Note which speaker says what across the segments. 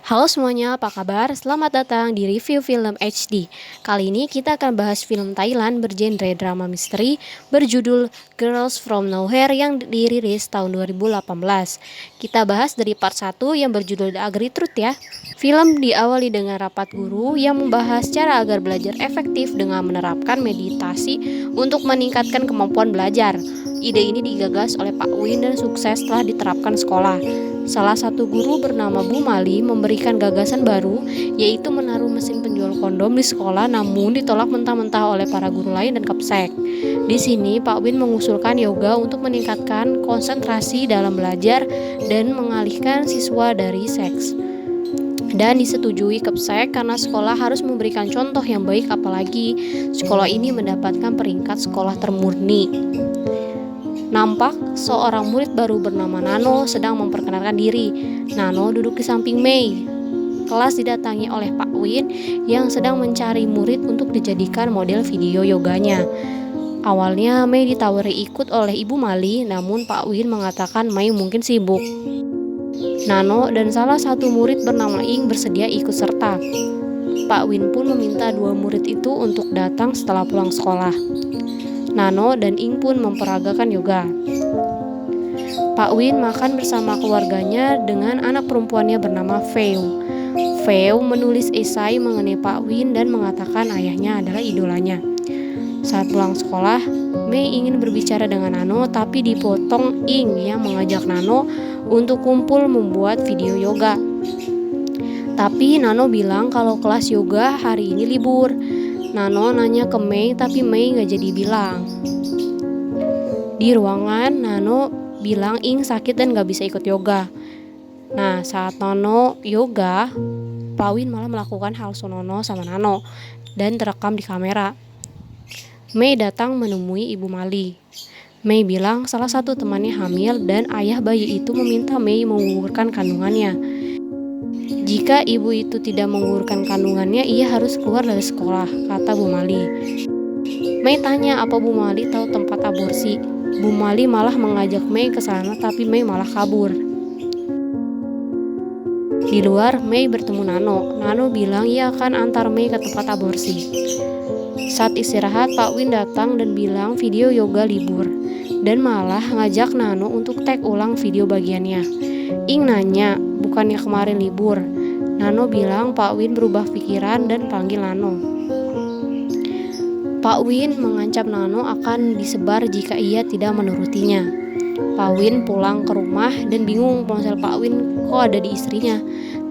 Speaker 1: Halo semuanya, apa kabar? Selamat datang di review film HD. Kali ini kita akan bahas film Thailand bergenre drama misteri berjudul Girls From Nowhere yang dirilis tahun 2018. Kita bahas dari part 1 yang berjudul The Ugly Truth ya. Film diawali dengan rapat guru yang membahas cara agar belajar efektif dengan menerapkan meditasi untuk meningkatkan kemampuan belajar. Ide ini digagas oleh Pak Win dan sukses setelah diterapkan sekolah. Salah satu guru bernama Bu Mali memberikan gagasan baru, yaitu menaruh mesin penjual kondom di sekolah, namun ditolak mentah-mentah oleh para guru lain dan Kapsek. Di sini Pak Win mengusulkan yoga untuk meningkatkan konsentrasi dalam belajar dan mengalihkan siswa dari seks. Dan disetujui Kapsek karena sekolah harus memberikan contoh yang baik, apalagi sekolah ini mendapatkan peringkat sekolah termurni. Nampak seorang murid baru bernama Nano sedang memperkenalkan diri. Nano duduk di samping Mei. Kelas didatangi oleh Pak Win yang sedang mencari murid untuk dijadikan model video yoganya. Awalnya Mei ditawari ikut oleh Ibu Mali, namun Pak Win mengatakan Mei mungkin sibuk. Nano dan salah satu murid bernama Ing bersedia ikut serta. Pak Win pun meminta dua murid itu untuk datang setelah pulang sekolah. Nano dan Ing pun memperagakan yoga. Pak Win makan bersama keluarganya dengan anak perempuannya bernama Feo. Feo menulis esai mengenai Pak Win dan mengatakan ayahnya adalah idolanya. Saat pulang sekolah, Mei ingin berbicara dengan Nano, tapi dipotong Ing yang mengajak Nano untuk kumpul membuat video yoga. Tapi Nano bilang kalau kelas yoga hari ini libur. Nano nanya ke Mei, tapi Mei gak jadi bilang. Di ruangan, Nano bilang Ing sakit dan gak bisa ikut yoga. Nah, saat Nano yoga, Pak Win malah melakukan hal senonoh sama Nano dan terekam di kamera. Mei datang menemui Ibu Mali. Mei bilang salah satu temannya hamil dan ayah bayi itu meminta Mei menggugurkan kandungannya. Jika ibu itu tidak menggugurkan kandungannya, ia harus keluar dari sekolah, kata Bu Mali. Mei tanya apa Bu Mali tahu tempat aborsi. Bu Mali malah mengajak Mei ke sana, tapi Mei malah kabur. Di luar, Mei bertemu Nano. Nano bilang ia akan antar Mei ke tempat aborsi. Saat istirahat, Pak Win datang dan bilang video yoga libur, dan malah ngajak Nano untuk tag ulang video bagiannya. Ing nanya, bukannya kemarin libur? Nano bilang Pak Win berubah pikiran dan panggil Nano. Pak Win mengancam Nano akan disebar jika ia tidak menurutinya. Pak Win pulang ke rumah dan bingung ponsel Pak Win kok ada di istrinya.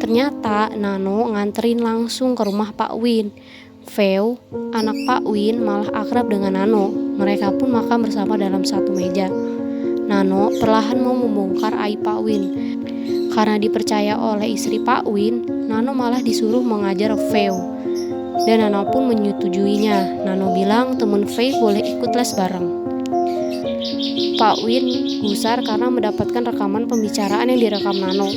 Speaker 1: Ternyata Nano nganterin langsung ke rumah Pak Win. Feo, anak Pak Win, malah akrab dengan Nano. Mereka pun makan bersama dalam satu meja. Nano perlahan mau membongkar aib Pak Win. Karena dipercaya oleh istri Pak Win, Nano malah disuruh mengajar Feo. Dan Nano pun menyetujuinya. Nano bilang teman Feo boleh ikut les bareng. Pak Win gusar karena mendapatkan rekaman pembicaraan yang direkam Nano.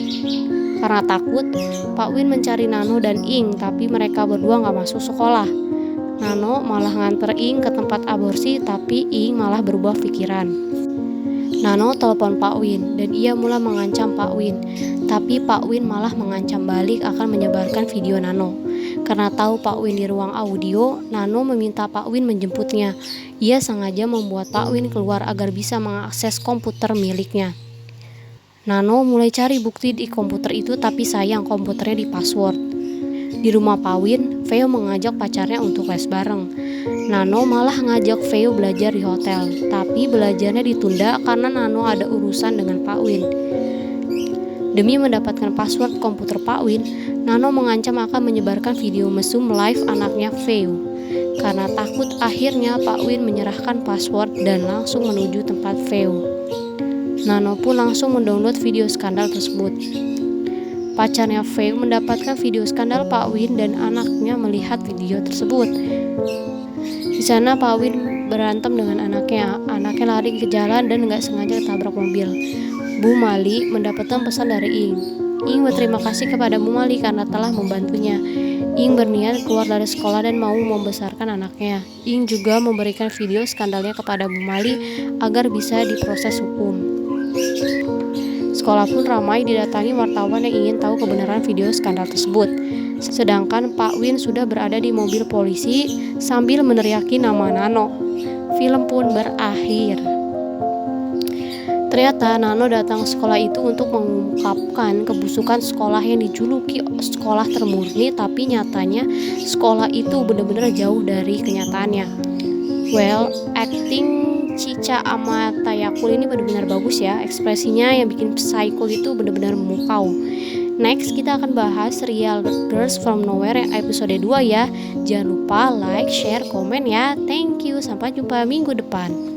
Speaker 1: Karena takut, Pak Win mencari Nano dan Ing, tapi mereka berdua gak masuk sekolah. Nano malah nganter Ing ke tempat aborsi, tapi Ing malah berubah pikiran. Nano telepon Pak Win dan ia mulai mengancam Pak Win, tapi Pak Win malah mengancam balik akan menyebarkan video Nano. Karena tahu Pak Win di ruang audio, Nano meminta Pak Win menjemputnya. Ia sengaja membuat Pak Win keluar agar bisa mengakses komputer miliknya. Nano mulai cari bukti di komputer itu, tapi sayang komputernya di password. Di rumah Pak Win, Feo mengajak pacarnya untuk les bareng. Nano malah ngajak Feo belajar di hotel, tapi belajarnya ditunda karena Nano ada urusan dengan Pak Win. Demi mendapatkan password komputer Pak Win, Nano mengancam akan menyebarkan video mesum live anaknya Feo. Karena takut, akhirnya Pak Win menyerahkan password dan langsung menuju tempat Feo. Nano pun langsung mendownload video skandal tersebut. Pacarnya Feo mendapatkan video skandal Pak Win dan anaknya melihat video tersebut. Di sana Pak Win berantem dengan anaknya. Anaknya lari ke jalan dan gak sengaja tabrak mobil. Bu Mali mendapatkan pesan dari Ing. Ing berterima kasih kepada Bu Mali karena telah membantunya. Ing berniat keluar dari sekolah dan mau membesarkan anaknya. Ing juga memberikan video skandalnya kepada Bu Mali agar bisa diproses hukum. sekolah pun ramai didatangi wartawan yang ingin tahu kebenaran video skandal tersebut. Sedangkan Pak Win sudah berada di mobil polisi sambil meneriaki nama Nano. Film pun berakhir. Ternyata Nano datang ke sekolah itu untuk mengungkapkan kebusukan sekolah yang dijuluki sekolah termurni, tapi nyatanya sekolah itu benar-benar jauh dari kenyataannya. Well, acting Cica Amatayakul ini benar-benar bagus ya. Ekspresinya yang bikin Psycho itu benar-benar memukau. Next kita akan bahas serial Girls from Nowhere yang episode 2 ya. Jangan lupa like, share, komen ya. Thank you. Sampai jumpa minggu depan.